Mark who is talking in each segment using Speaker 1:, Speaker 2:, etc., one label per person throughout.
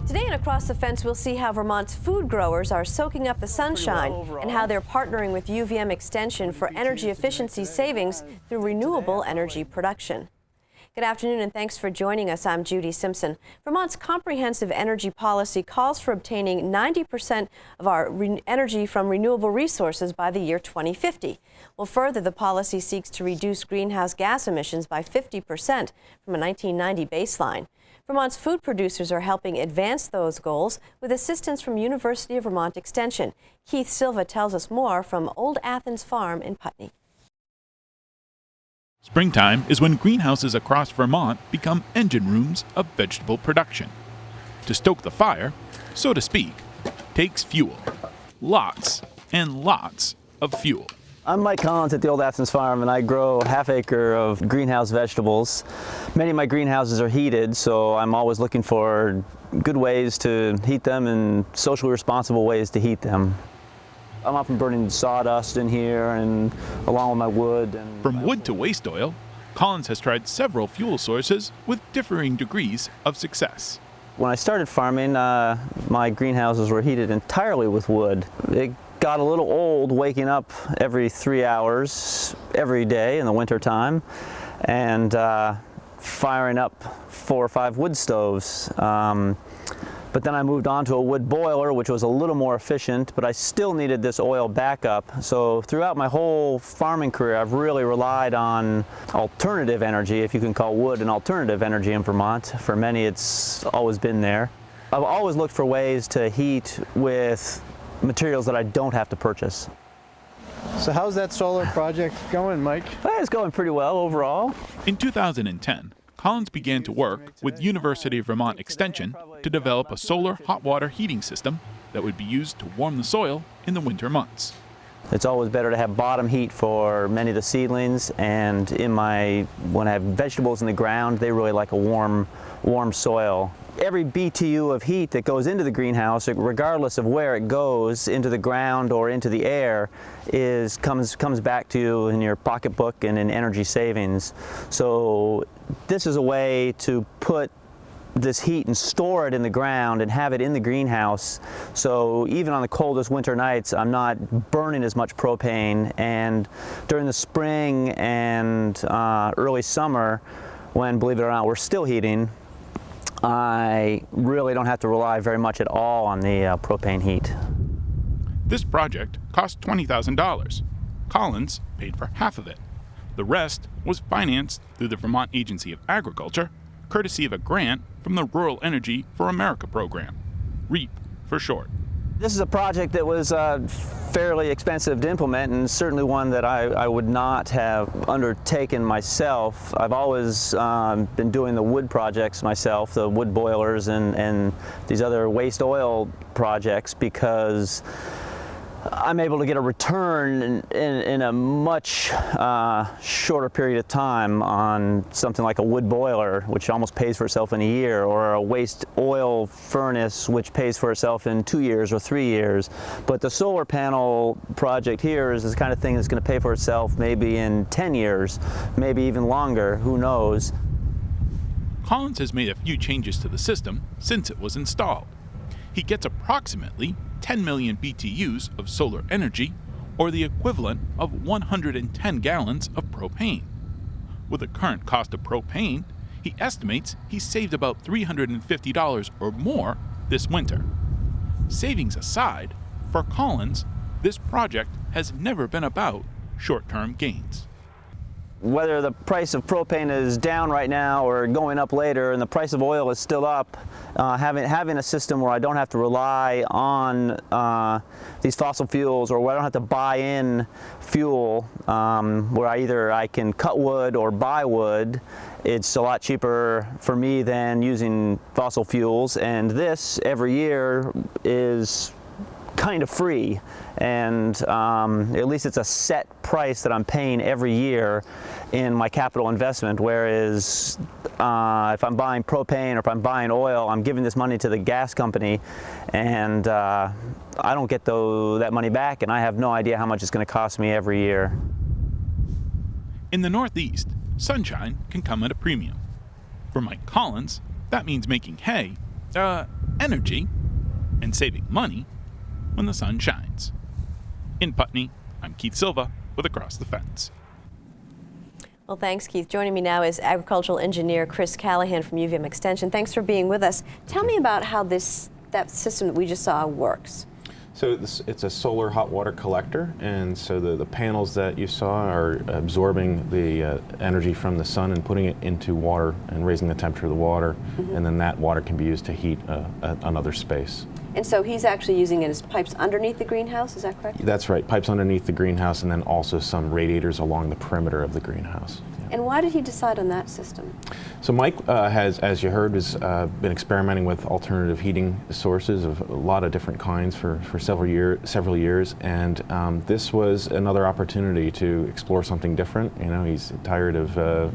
Speaker 1: Today and Across the Fence, we'll see how Vermont's food growers are soaking up the sunshine and how they're partnering with UVM Extension for energy efficiency savings through renewable energy production. Good afternoon and thanks for joining us. I'm Judy Simpson. Vermont's comprehensive energy policy calls for obtaining 90% of our energy from renewable resources by the year 2050. Well, further, the policy seeks to reduce greenhouse gas emissions by 50% from a 1990 baseline. Vermont's food producers are helping advance those goals with assistance from University of Vermont Extension. Keith Silva tells us more from Old Athens Farm in Putney.
Speaker 2: Springtime is when greenhouses across Vermont become engine rooms of vegetable production. To stoke the fire, so to speak, takes fuel. Lots and lots of fuel.
Speaker 3: I'm Mike Collins at the Old Athens Farm, and I grow a half-acre of greenhouse vegetables. Many of my greenhouses are heated, so I'm always looking for good ways to heat them and socially responsible ways to heat them. I'm often burning sawdust in here and along with my wood.
Speaker 2: From wood to waste oil, Collins has tried several fuel sources with differing degrees of success.
Speaker 3: When I started farming, my greenhouses were heated entirely with wood. It got a little old waking up every 3 hours every day in the winter time and firing up 4 or 5 wood stoves. But then I moved on to a wood boiler, which was a little more efficient, but I still needed this oil backup. So throughout my whole farming career, I've really relied on alternative energy, if you can call wood an alternative energy in Vermont. For many, it's always been there. I've always looked for ways to heat with materials that I don't have to purchase.
Speaker 4: So how's that solar project going, Mike?
Speaker 3: It's going pretty well overall.
Speaker 2: In 2010, Collins began to work with University of Vermont Extension to develop a solar hot water heating system that would be used to warm the soil in the winter months.
Speaker 3: It's always better to have bottom heat for many of the seedlings, and when I have vegetables in the ground, they really like a warm soil. Every BTU of heat that goes into the greenhouse, regardless of where it goes, into the ground or into the air, comes back to you in your pocketbook and in energy savings. So this is a way to put this heat and store it in the ground and have it in the greenhouse. So even on the coldest winter nights, I'm not burning as much propane. And during the spring and early summer, when, believe it or not, we're still heating, I really don't have to rely very much at all on the propane heat.
Speaker 2: This project cost $20,000. Collins paid for half of it. The rest was financed through the Vermont Agency of Agriculture, courtesy of a grant from the Rural Energy for America program, REAP for short.
Speaker 3: This is a project that was fairly expensive to implement, and certainly one that I would not have undertaken myself. I've always been doing the wood projects myself, the wood boilers and these other waste oil projects, because I'm able to get a return in a much shorter period of time on something like a wood boiler, which almost pays for itself in a year, or a waste oil furnace, which pays for itself in 2 years or 3 years. But the solar panel project here is the kind of thing that's going to pay for itself maybe in 10 years, maybe even longer, who knows.
Speaker 2: Collins has made a few changes to the system since it was installed. He gets approximately 10 million BTUs of solar energy, or the equivalent of 110 gallons of propane. With the current cost of propane, he estimates he saved about $350 or more this winter. Savings aside, for Collins, this project has never been about short-term gains.
Speaker 3: Whether the price of propane is down right now or going up later and the price of oil is still up, having a system where I don't have to rely on these fossil fuels, or where I don't have to buy in fuel, where I can cut wood or buy wood, it's a lot cheaper for me than using fossil fuels. And this every year is kind of free, and at least it's a set price that I'm paying every year in my capital investment, whereas if I'm buying propane or if I'm buying oil, I'm giving this money to the gas company, and I don't get that money back, and I have no idea how much it's going to cost me every year.
Speaker 2: In the Northeast, sunshine can come at a premium. For Mike Collins, that means making hay, energy and saving money when the sun shines. In Putney, I'm Keith Silva with Across the Fence.
Speaker 1: Well, thanks, Keith. Joining me now is agricultural engineer Chris Callahan from UVM Extension. Thanks for being with us. Tell me about how that system that we just saw works.
Speaker 5: So it's a solar hot water collector, and so the panels that you saw are absorbing the energy from the sun and putting it into water and raising the temperature of the water, and then that water can be used to heat another space.
Speaker 1: And so he's actually using it as pipes underneath the greenhouse, is that correct?
Speaker 5: That's right, pipes underneath the greenhouse and then also some radiators along the perimeter of the greenhouse.
Speaker 1: And why did he decide on that system?
Speaker 5: So Mike has, as you heard, been experimenting with alternative heating sources of a lot of different kinds for several years, and this was another opportunity to explore something different. You know, he's tired of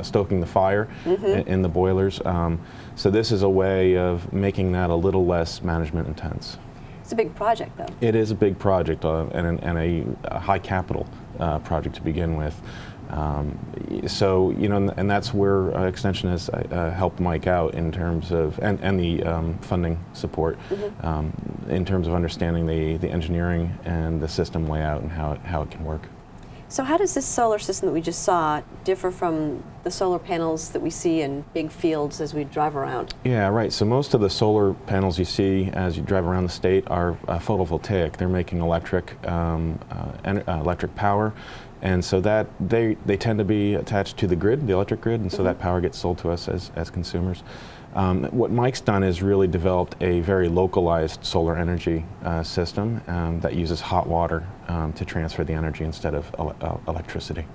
Speaker 5: stoking the fire in the boilers, so this is a way of making that a little less management intense.
Speaker 1: It's a big project, though.
Speaker 5: It is a big project and a high capital project to begin with. So, you know, and that's where Extension has helped Mike out in terms of, and the funding support, in terms of understanding the engineering and the system layout and how it can work.
Speaker 1: So how does this solar system that we just saw differ from the solar panels that we see in big fields as we drive around?
Speaker 5: Yeah, right. So most of the solar panels you see as you drive around the state are photovoltaic. They're making electric power. And so that they tend to be attached to the grid, the electric grid, and so that power gets sold to us as consumers. What Mike's done is really developed a very localized solar energy system that uses hot water to transfer the energy instead of electricity.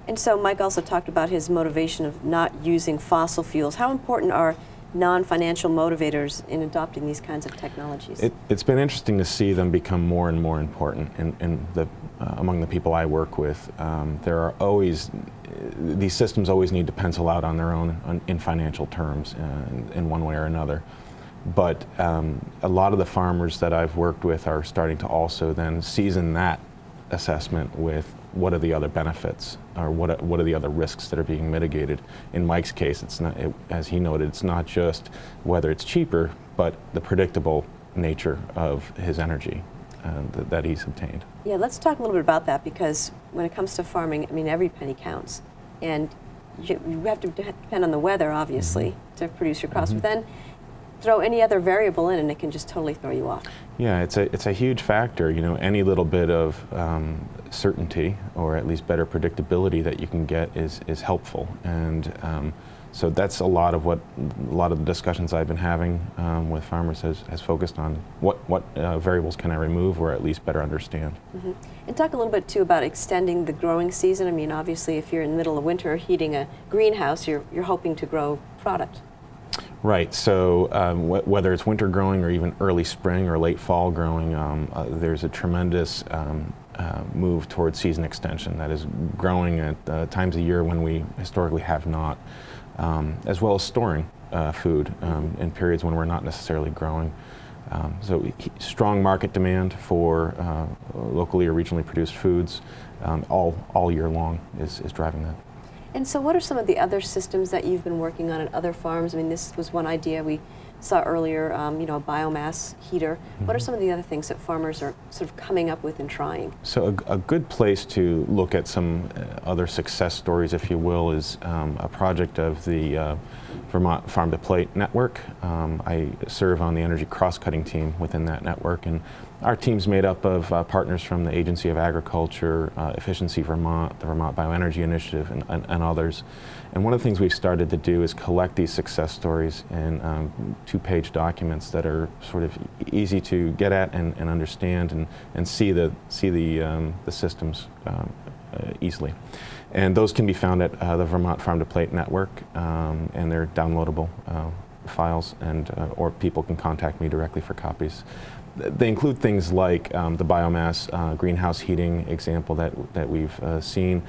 Speaker 1: And so Mike also talked about his motivation of not using fossil fuels. How important are non-financial motivators in adopting these kinds of technologies?
Speaker 5: It's been interesting to see them become more and more important among the people I work with. There are always, these systems always need to pencil out on their own in financial terms in one way or another. But a lot of the farmers that I've worked with are starting to also then season that assessment with what are the other benefits, or what are the other risks that are being mitigated. In Mike's case, it's not, as he noted, it's not just whether it's cheaper, but the predictable nature of his energy that he's obtained.
Speaker 1: Yeah, let's talk a little bit about that, because when it comes to farming, I mean, every penny counts. And you have to depend on the weather, obviously, to produce your crops, but then throw any other variable in and it can just totally throw you off.
Speaker 5: Yeah, it's a huge factor. You know, any little bit of certainty, or at least better predictability that you can get is helpful. And so that's a lot of the discussions I've been having with farmers has focused on what variables can I remove, or at least better understand.
Speaker 1: And talk a little bit too about extending the growing season. I mean, obviously, if you're in the middle of winter heating a greenhouse, you're hoping to grow product.
Speaker 5: Right, so whether it's winter growing or even early spring or late fall growing, there's a tremendous move towards season extension that is growing at times of year when we historically have not, as well as storing food in periods when we're not necessarily growing. So strong market demand for locally or regionally produced foods all year long is driving that.
Speaker 1: And so what are some of the other systems that you've been working on at other farms? I mean, this was one idea we saw earlier, you know, a biomass heater. What are some of the other things that farmers are sort of coming up with and trying?
Speaker 5: So a good place to look at some other success stories, if you will, is a project of the Vermont Farm to Plate network. I serve on the energy cross-cutting team within that network, and our team's made up of partners from the Agency of Agriculture, Efficiency Vermont, the Vermont Bioenergy Initiative, and others. And one of the things we've started to do is collect these success stories in two-page documents that are sort of easy to get at and understand and see the systems easily. And those can be found at the Vermont Farm to Plate network, and they're downloadable files, and or people can contact me directly for copies. They include things like the biomass greenhouse heating example that we've seen,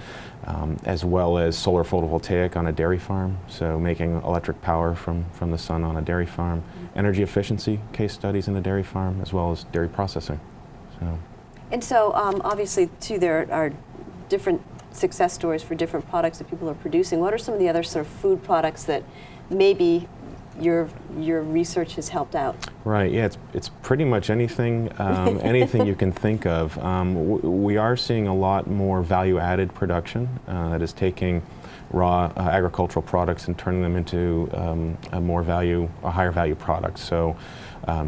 Speaker 5: as well as solar photovoltaic on a dairy farm, so making electric power from the sun on a dairy farm, energy efficiency case studies in a dairy farm, as well as dairy processing.
Speaker 1: And so obviously too, there are different success stories for different products that people are producing. What are some of the other sort of food products that maybe your research has helped out?
Speaker 5: Right. Yeah. It's pretty much anything anything you can think of. We are seeing a lot more value-added production that is taking raw agricultural products and turning them into a higher value product. So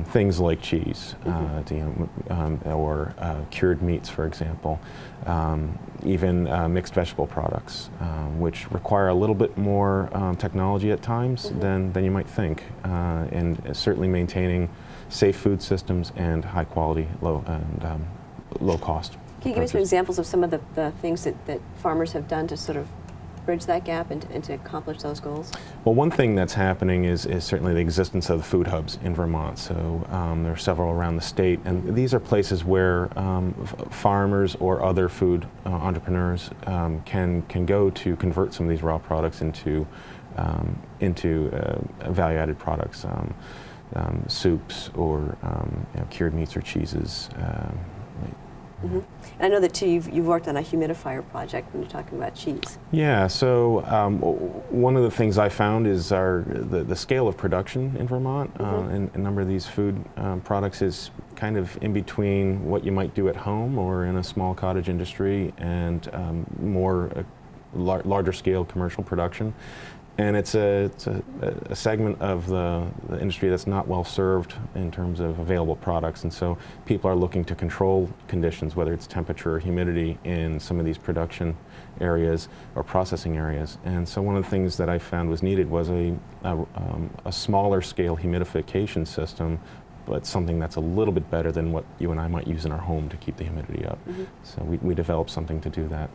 Speaker 5: things like cheese, or cured meats, for example, even mixed vegetable products, which require a little bit more technology at times than you might think, and certainly maintaining safe food systems and high quality, low cost.
Speaker 1: Can you give me some examples of some of the things that farmers have done to sort of bridge that gap and to accomplish those goals?
Speaker 5: Well, one thing that's happening is certainly the existence of the food hubs in Vermont. So there are several around the state, and these are places where farmers or other food entrepreneurs can go to convert some of these raw products into value-added products, soups or cured meats or cheeses.
Speaker 1: And I know that too, you've worked on a humidifier project when you're talking about cheese.
Speaker 5: Yeah, so one of the things I found is the scale of production in Vermont, and a number of these food products is kind of in between what you might do at home or in a small cottage industry and more larger scale commercial production. And it's a segment of the industry that's not well served in terms of available products, and so people are looking to control conditions, whether it's temperature or humidity, in some of these production areas or processing areas. And so one of the things that I found was needed was a smaller scale humidification system, but something that's a little bit better than what you and I might use in our home to keep the humidity up. So we developed something to do that.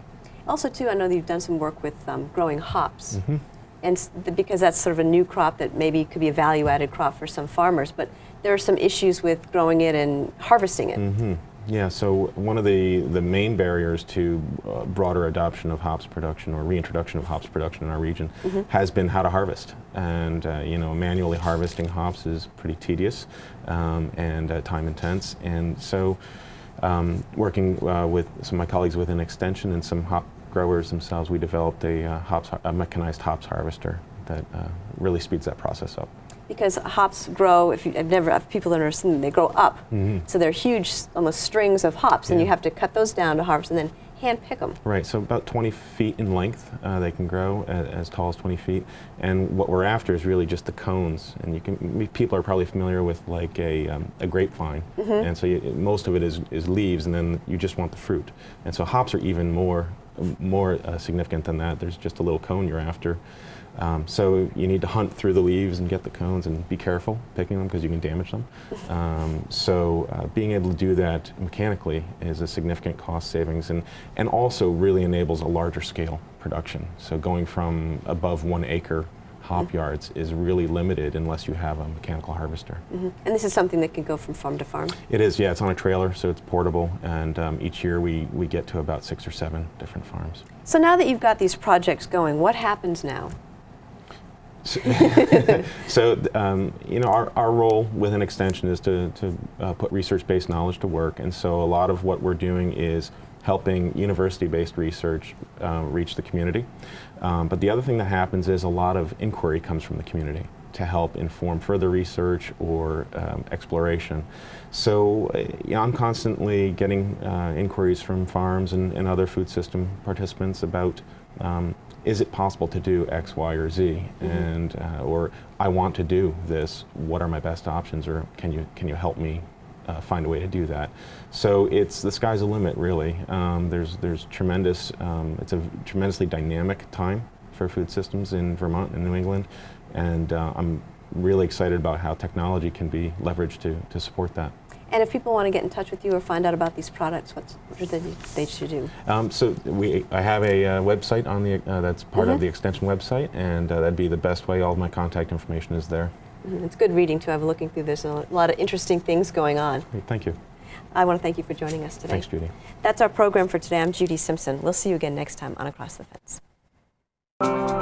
Speaker 1: Also too, I know that you've done some work with growing hops. And because that's sort of a new crop that maybe could be a value-added crop for some farmers, but there are some issues with growing it and harvesting it.
Speaker 5: Yeah, so one of the main barriers to broader adoption of hops production or reintroduction of hops production in our region has been how to harvest. And manually harvesting hops is pretty tedious and time intense. And so working with some of my colleagues within Extension and some hop growers themselves, we developed a mechanized hops harvester that really speeds that process up.
Speaker 1: Because hops grow, if people don't understand, they grow up. So they're huge, almost strings of hops, and you have to cut those down to harvest and then hand pick them.
Speaker 5: Right, so about 20 feet in length they can grow, as tall as 20 feet. And what we're after is really just the cones. And people are probably familiar with like a grapevine. And so most of it is leaves, and then you just want the fruit. And so hops are even more significant than that. There's just a little cone you're after. So you need to hunt through the leaves and get the cones, and be careful picking them because you can damage them. So being able to do that mechanically is a significant cost savings, and also really enables a larger scale production. So going from above 1 acre hop yards is really limited unless you have a mechanical harvester.
Speaker 1: And this is something that can go from farm to farm?
Speaker 5: It is, yeah. It's on a trailer, so it's portable, and each year we get to about 6 or 7 different farms.
Speaker 1: So now that you've got these projects going, what happens now?
Speaker 5: So our role within Extension is to put research-based knowledge to work, and so a lot of what we're doing is helping university-based research reach the community. But the other thing that happens is a lot of inquiry comes from the community to help inform further research or exploration. So I'm constantly getting inquiries from farms and other food system participants about is it possible to do X, Y, or Z, and or I want to do this. What are my best options, or can you help me find a way to do that? So the sky's the limit, really. There's tremendous. It's a tremendously dynamic time for food systems in Vermont and New England, and I'm really excited about how technology can be leveraged to support that.
Speaker 1: And if people want to get in touch with you or find out about these products, what should they do?
Speaker 5: So I have a website on the that's part of the Extension website, and that'd be the best way. All of my contact information is there.
Speaker 1: It's good reading too. I'm looking through this, and a lot of interesting things going on.
Speaker 5: Great, thank you.
Speaker 1: I want to thank you for joining us today.
Speaker 5: Thanks, Judy.
Speaker 1: That's our program for today. I'm Judy Simpson. We'll see you again next time on Across the Fence.